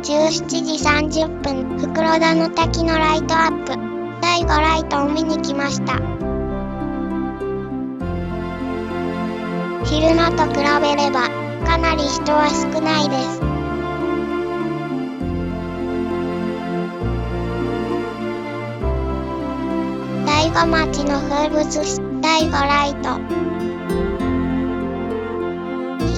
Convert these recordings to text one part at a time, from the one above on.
17時30分、袋田の滝のライトアップ、第5ライトを見に来ました。昼間と比べれば、かなり人は少ないです。大子町の風物詩、第5ライト。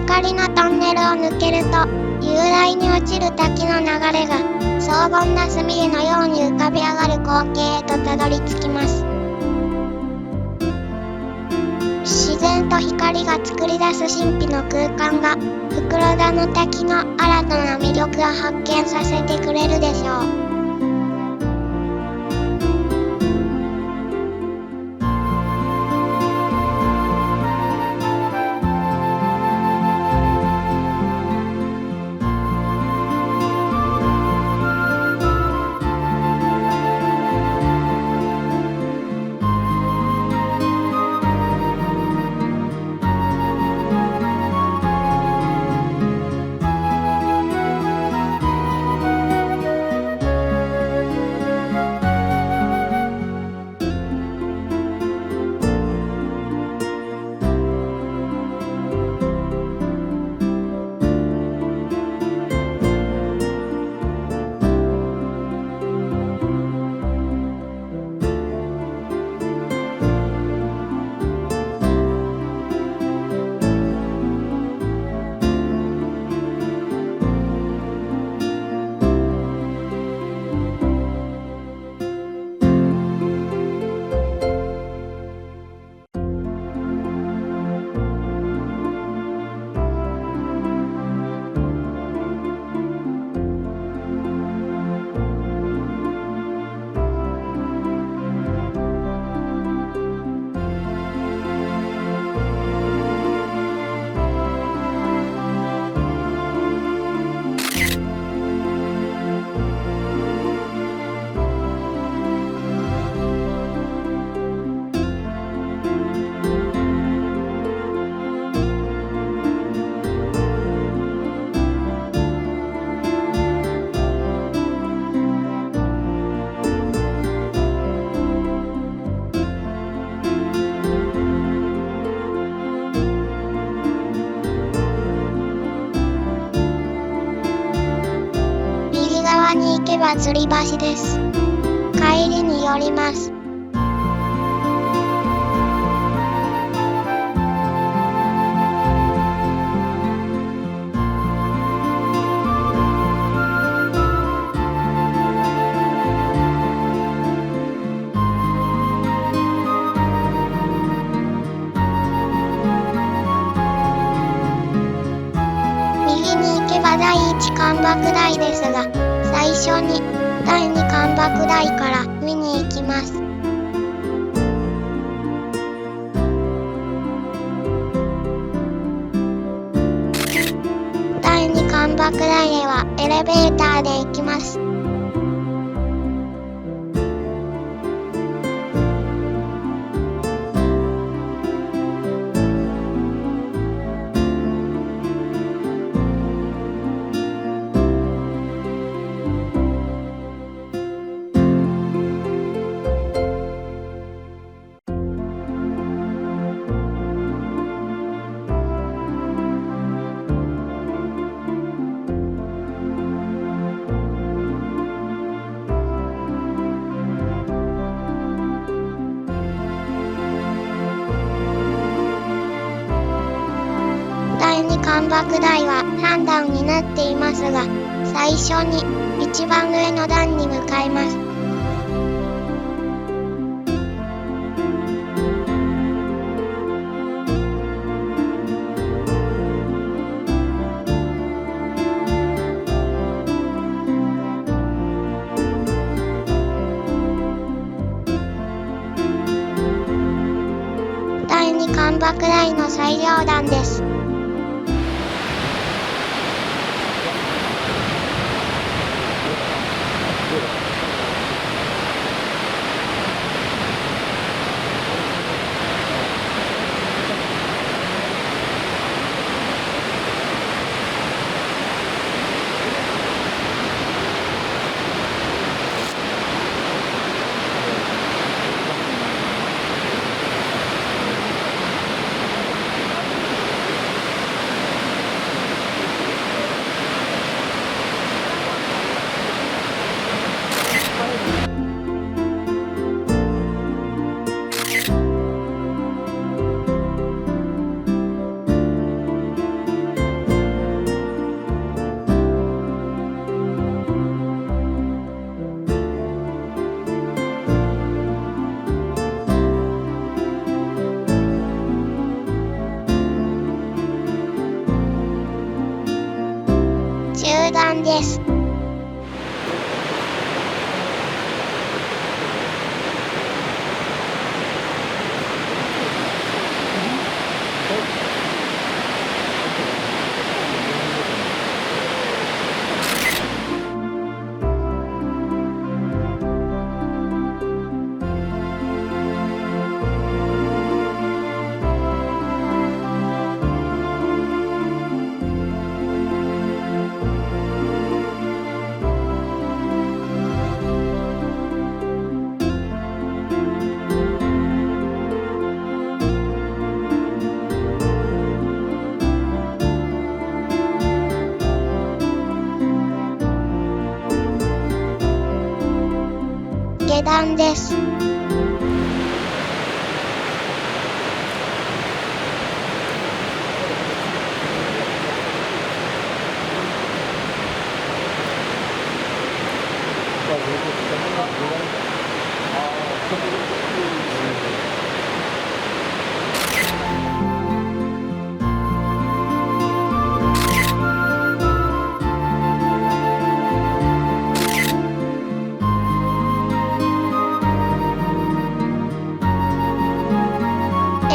光のトンネルを抜けると、雄大に落ちる滝の流れが、荘厳な墨絵のように浮かび上がる光景へとたどり着きます。自然と光が作り出す神秘の空間が、袋田の滝の新たな魅力を発見させてくれるでしょう。に行けば吊り橋です。帰りに寄ります。右に行けば第一関瀑台ですが、最初に第二関瀑台から見に行きます。第二関瀑台へはエレベーターで行きます。第二関瀑台は3段になっていますが、最初に一番上の段に向かいます。第二関瀑台の最上段です。下段です。下段です。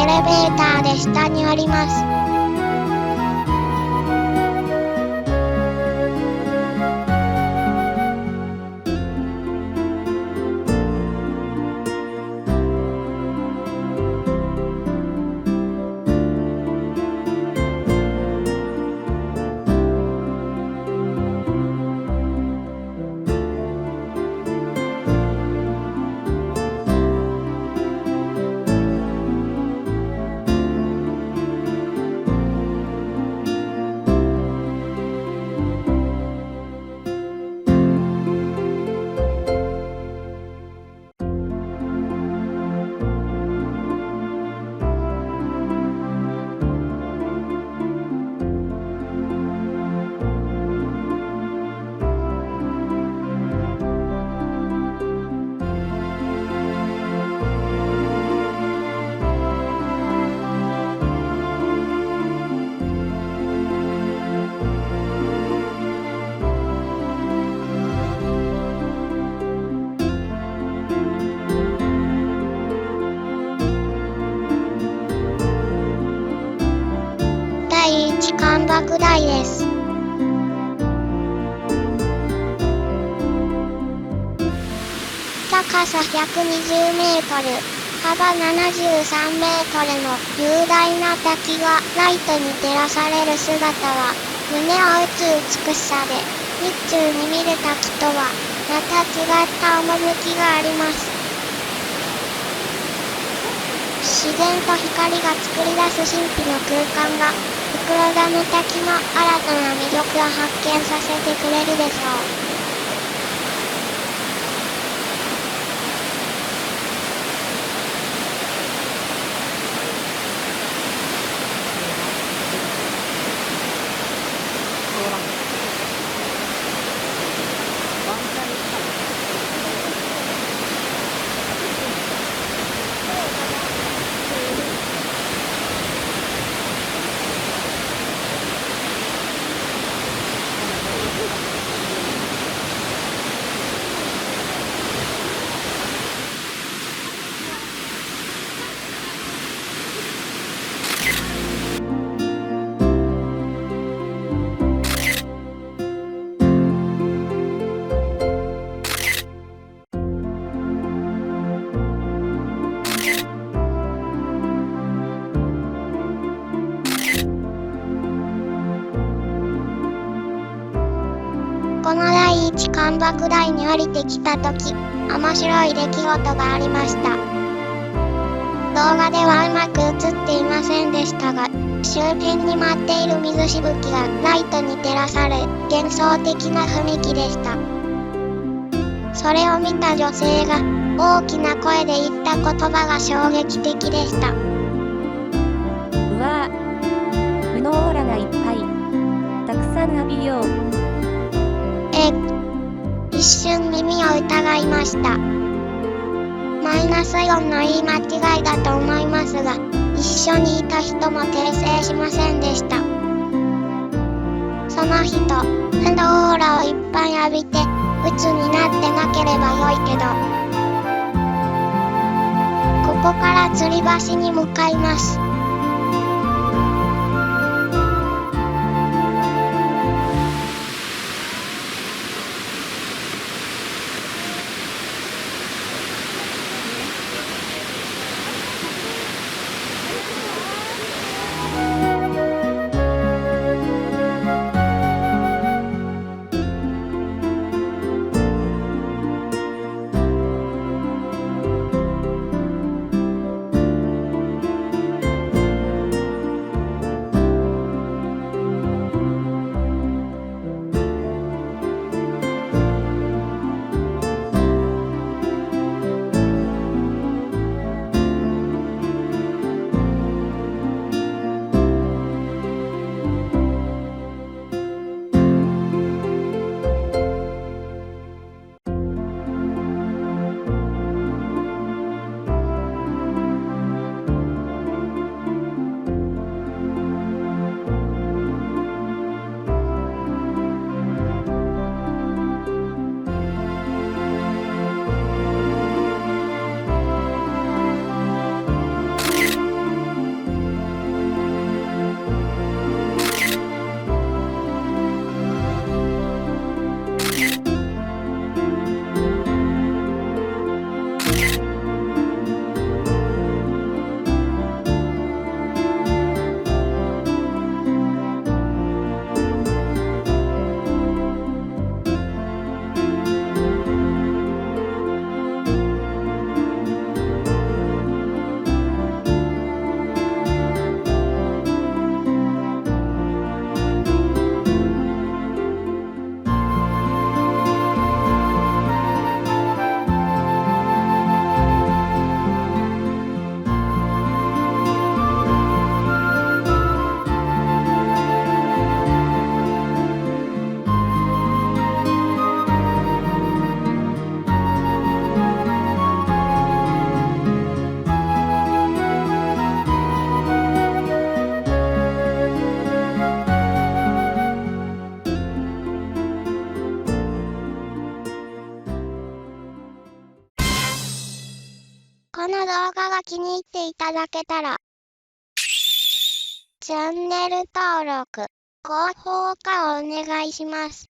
エレベーターで下に降ります。第一関爆台です。高さ120メートル、幅73メートルの雄大な滝がライトに照らされる姿は、胸を打つ美しさで、日中に見る滝とは、また違った趣があります。自然と光が作り出す神秘の空間が、袋田の滝の新たな魅力を発見させてくれるでしょう。この第一関爆台に降りてきたとき、面白い出来事がありました。動画ではうまく映っていませんでしたが、周辺に舞っている水しぶきがライトに照らされ、幻想的な雰囲気でした。それを見た女性が大きな声で言った言葉が衝撃的でした。うわぁ、負のオーラがいっぱい。たくさん浴びよう。一瞬耳を疑いました。マイナス4の言い間違いだと思いますが、一緒にいた人も訂正しませんでした。その人、フローラをいっぱい浴びて、鬱になってなければよいけど。ここから吊り橋に向かいます。この動画が気に入っていただけたら、チャンネル登録、高評価をお願いします。